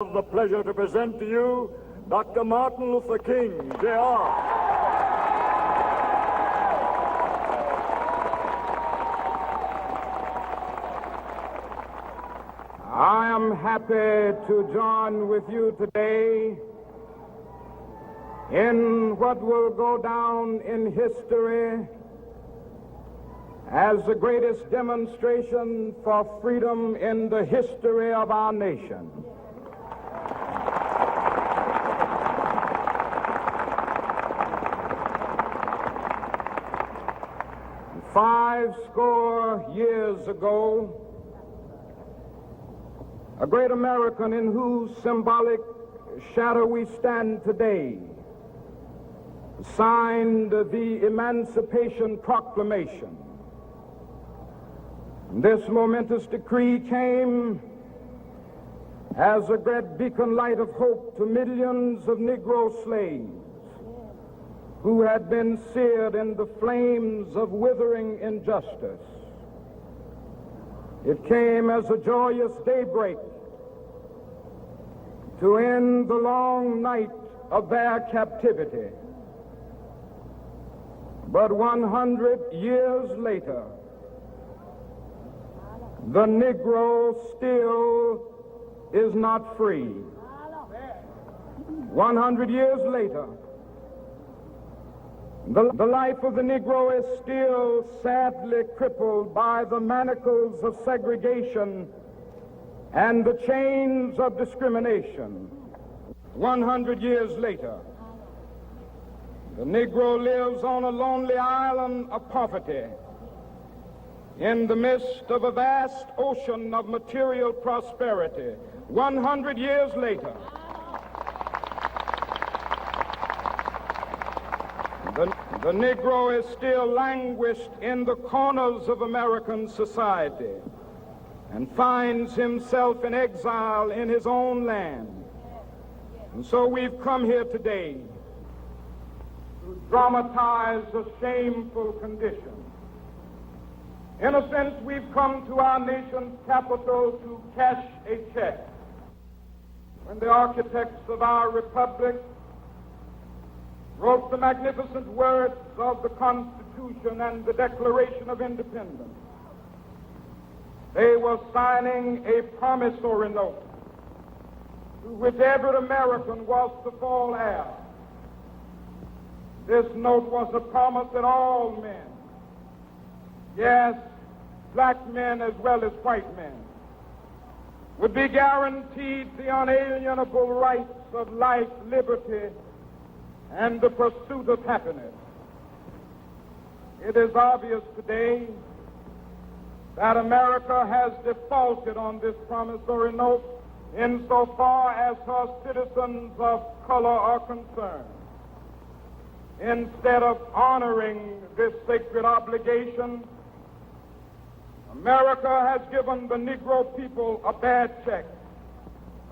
have the pleasure to present to you Dr. Martin Luther King, Jr. I am happy to join with you today in what will go down in history as the greatest demonstration for freedom in the history of our nation. Five score years ago, a great American in whose symbolic shadow we stand today signed the Emancipation Proclamation. This momentous decree came as a great beacon light of hope to millions of Negro slaves who had been seared in the flames of withering injustice. It came as a joyous daybreak to end the long night of their captivity. But 100 years later, the Negro still is not free. 100 years later, the life of the Negro is still sadly crippled by the manacles of segregation and the chains of discrimination. 100 years later, the Negro lives on a lonely island of poverty in the midst of a vast ocean of material prosperity. 100 years later, the Negro is still languished in the corners of American society and finds himself in exile in his own land. And so we've come here today to dramatize a shameful condition. In a sense, we've come to our nation's capital to cash a check. When the architects of our republic wrote the magnificent words of the Constitution and the Declaration of Independence, they were signing a promissory note to which every American was to fall heir. This note was a promise that all men, yes, black men as well as white men, would be guaranteed the unalienable rights of life, liberty, and the pursuit of happiness. It is obvious today that America has defaulted on this promissory note insofar as her citizens of color are concerned. Instead of honoring this sacred obligation, America has given the Negro people a bad check,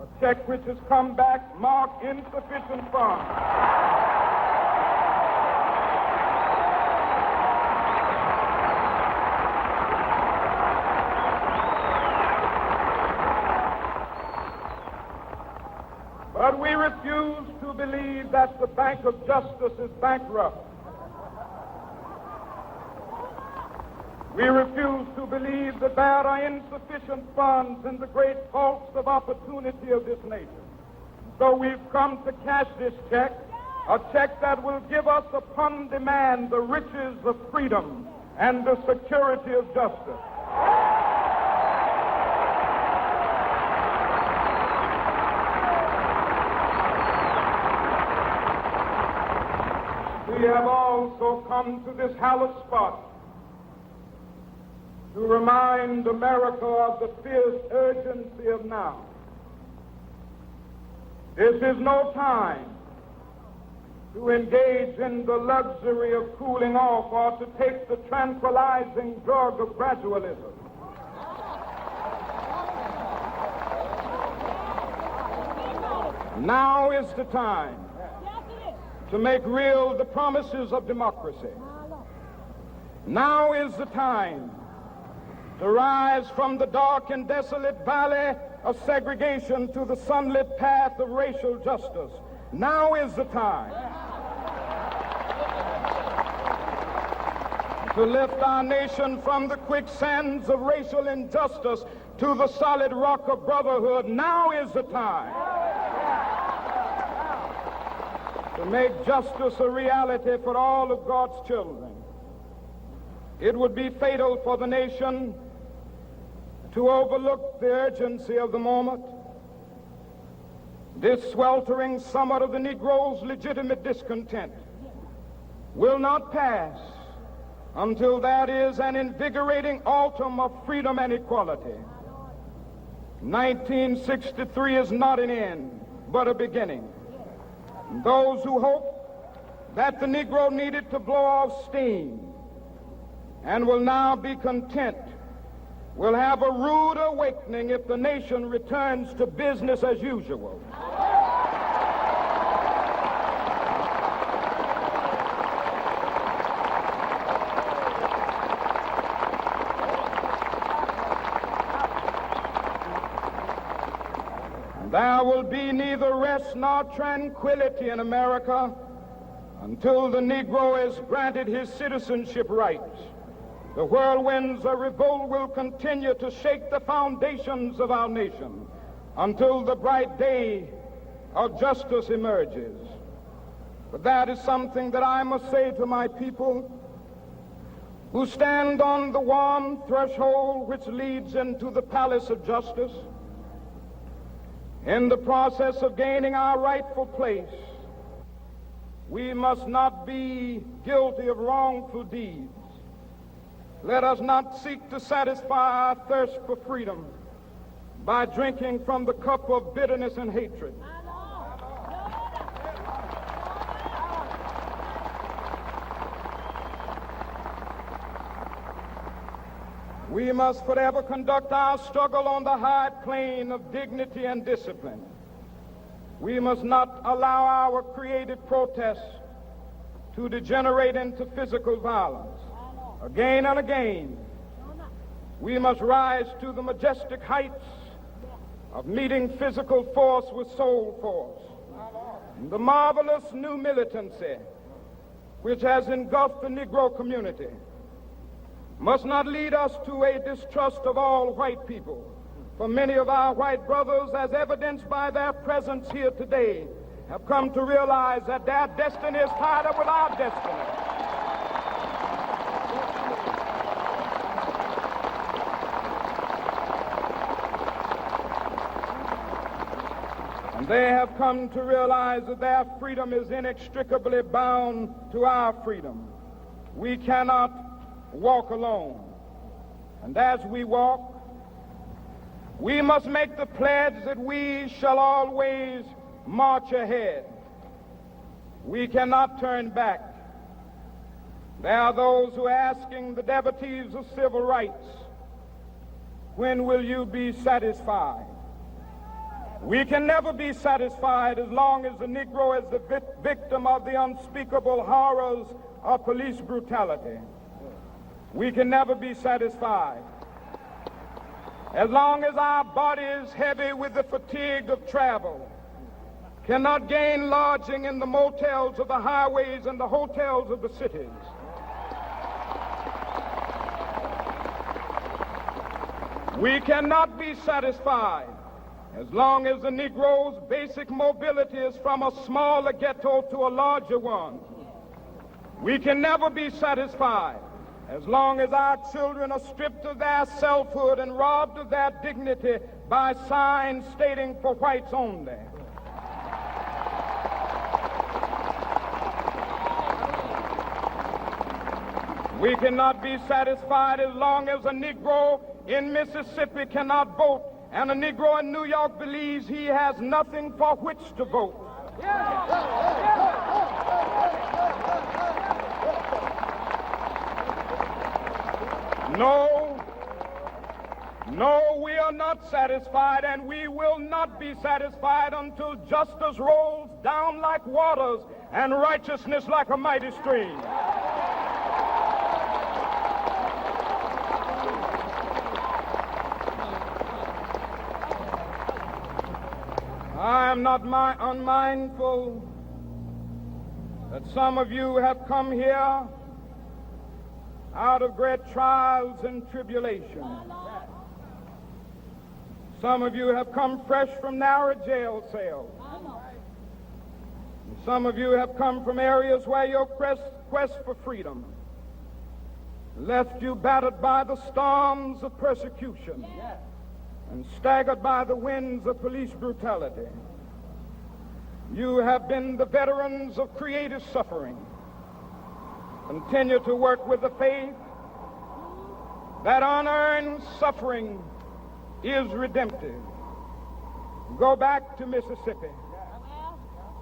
a check which has come back marked insufficient funds. But we refuse to believe that the Bank of Justice is bankrupt. We refuse to believe that there are insufficient funds in the great vaults of opportunity of this nation. So we've come to cash this check, a check that will give us upon demand the riches of freedom and the security of justice. We have also come to this hallowed spot to remind America of the fierce urgency of now. This is no time to engage in the luxury of cooling off or to take the tranquilizing drug of gradualism. Now is the time to make real the promises of democracy. Now is the time to rise from the dark and desolate valley of segregation to the sunlit path of racial justice. Now is the time to lift our nation from the quicksands of racial injustice to the solid rock of brotherhood. Now is the time to make justice a reality for all of God's children. It would be fatal for the nation to overlook the urgency of the moment. This sweltering summit of the Negro's legitimate discontent will not pass until that is an invigorating autumn of freedom and equality. 1963 is not an end, but a beginning. Those who hope that the Negro needed to blow off steam and will now be content will have a rude awakening if the nation returns to business as usual. There will be neither rest nor tranquility in America until the Negro is granted his citizenship rights. The whirlwinds of revolt will continue to shake the foundations of our nation until the bright day of justice emerges. But that is something that I must say to my people who stand on the warm threshold which leads into the palace of justice. In the process of gaining our rightful place, we must not be guilty of wrongful deeds. Let us not seek to satisfy our thirst for freedom by drinking from the cup of bitterness and hatred. We must forever conduct our struggle on the high plane of dignity and discipline. We must not allow our creative protests to degenerate into physical violence. Again and again, we must rise to the majestic heights of meeting physical force with soul force. The marvelous new militancy which has engulfed the Negro community must not lead us to a distrust of all white people. For many of our white brothers, as evidenced by their presence here today, have come to realize that their destiny is tied up with our destiny. And they have come to realize that their freedom is inextricably bound to our freedom. We cannot walk alone. And as we walk, we must make the pledge that we shall always march ahead. We cannot turn back. There are those who are asking the devotees of civil rights, when will you be satisfied? We can never be satisfied as long as the Negro is the victim of the unspeakable horrors of police brutality. We can never be satisfied as long as our bodies, heavy with the fatigue of travel, cannot gain lodging in the motels of the highways and the hotels of the cities. We cannot be satisfied as long as the Negro's basic mobility is from a smaller ghetto to a larger one. We can never be satisfied as long as our children are stripped of their selfhood and robbed of their dignity by signs stating for whites only. We cannot be satisfied as long as a Negro in Mississippi cannot vote and a Negro in New York believes he has nothing for which to vote. No, we are not satisfied, and we will not be satisfied until justice rolls down like waters and righteousness like a mighty stream. am not unmindful that some of you have come here out of great trials and tribulation. Some of you have come fresh from narrow jail cells. Some of you have come from areas where your quest for freedom left you battered by the storms of persecution and staggered by the winds of police brutality. You have been the veterans of creative suffering. Continue to work with the faith that unearned suffering is redemptive. Go back to Mississippi.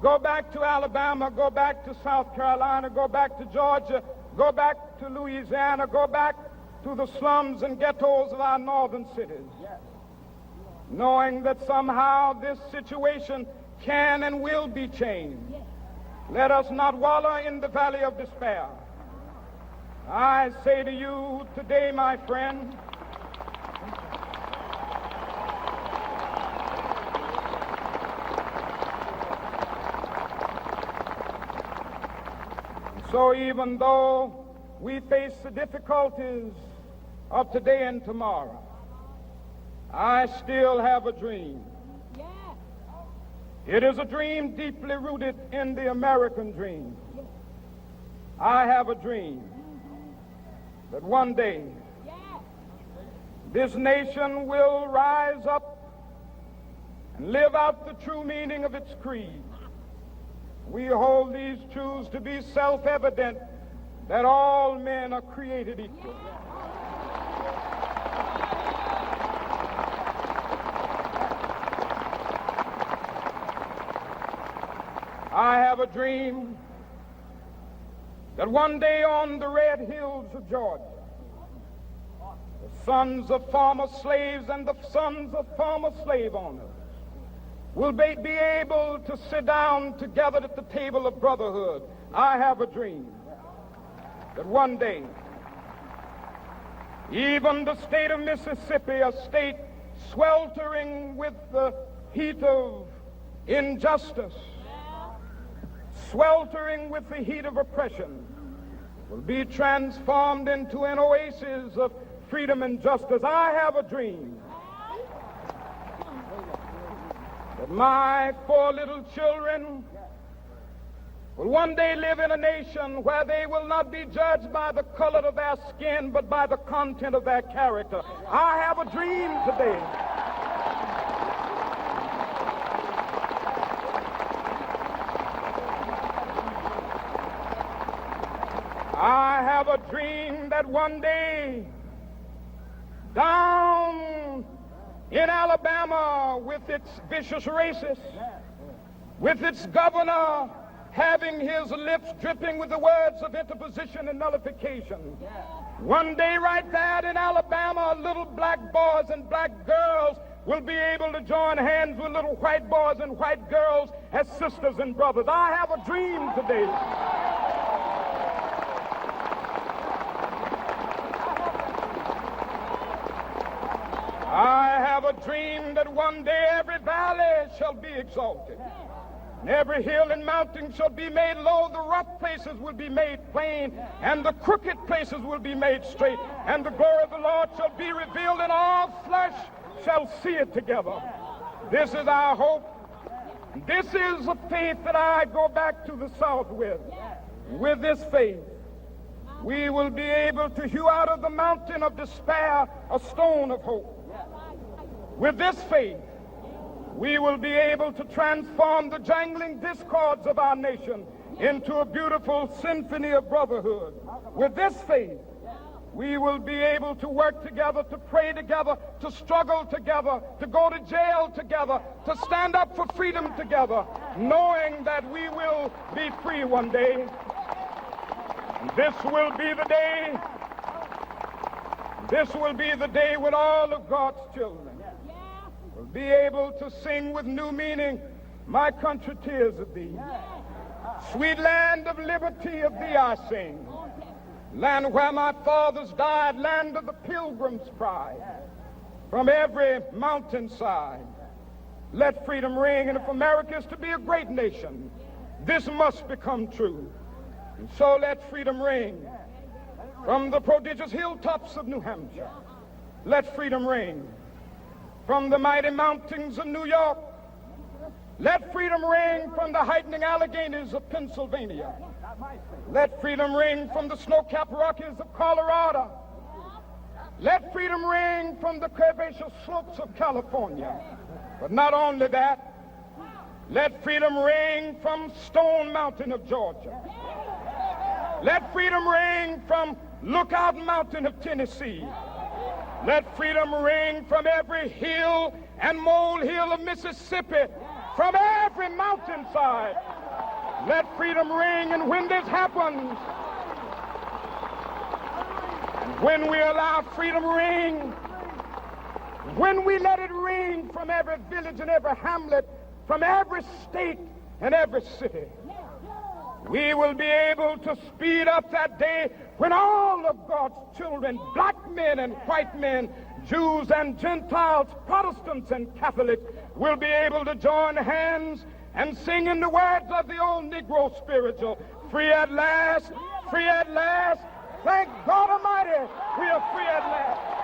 Go back to Alabama. Go back to South Carolina. Go back to Georgia. Go back to Louisiana. Go back to the slums and ghettos of our northern cities. Knowing that somehow this situation can and will be changed. Let us not wallow in the valley of despair. I say to you today, my friend, so even though we face the difficulties of today and tomorrow, I still have a dream. It is a dream deeply rooted in the American dream. I have a dream that one day this nation will rise up and live out the true meaning of its creed. We hold these truths to be self-evident, that all men are created equal. I have a dream that one day on the red hills of Georgia, the sons of former slaves and the sons of former slave owners will be able to sit down together at the table of brotherhood. I have a dream that one day, even the state of Mississippi, a state sweltering with the heat of injustice, sweltering with the heat of oppression, will be transformed into an oasis of freedom and justice. I have a dream that my 4 little children will one day live in a nation where they will not be judged by the color of their skin, but by the content of their character. I have a dream today I have a dream that one day down in Alabama, with its vicious racists, with its governor having his lips dripping with the words of interposition and nullification, one day right there in Alabama, little black boys and black girls will be able to join hands with little white boys and white girls as sisters and brothers. I have a dream today I have a dream that one day every valley shall be exalted, and every hill and mountain shall be made low. The rough places will be made plain, and the crooked places will be made straight, and the glory of the Lord shall be revealed, and all flesh shall see it together. This is our hope. This is the faith that I go back to the South with. With this faith, we will be able to hew out of the mountain of despair a stone of hope. With this faith, we will be able to transform the jangling discords of our nation into a beautiful symphony of brotherhood. With this faith, we will be able to work together, to pray together, to struggle together, to go to jail together, to stand up for freedom together, knowing that we will be free one day. This will be the day. This will be the day when all of God's children will be able to sing with new meaning, "My country, tears of thee. Sweet land of liberty, of thee I sing. Land where my fathers died, land of the pilgrim's pride. From every mountainside, Let freedom ring. And if America is to be a great nation, this must become true. And so let freedom ring from the prodigious hilltops of New Hampshire. Let freedom ring from the mighty mountains of New York. Let freedom ring from the heightening Alleghenies of Pennsylvania. Let freedom ring from the snow-capped Rockies of Colorado. Let freedom ring from the curvaceous slopes of California. But not only that, let freedom ring from Stone Mountain of Georgia. Let freedom ring from Lookout Mountain of Tennessee. Let freedom ring from every hill and molehill of Mississippi, from every mountainside. Let freedom ring, and when this happens, and when we allow freedom ring, when we let it ring from every village and every hamlet, from every state and every city, we will be able to speed up that day when all of God's children, black men and white men, Jews and Gentiles, Protestants and Catholics, will be able to join hands and sing in the words of the old Negro spiritual, free at last, thank God Almighty, we are free at last.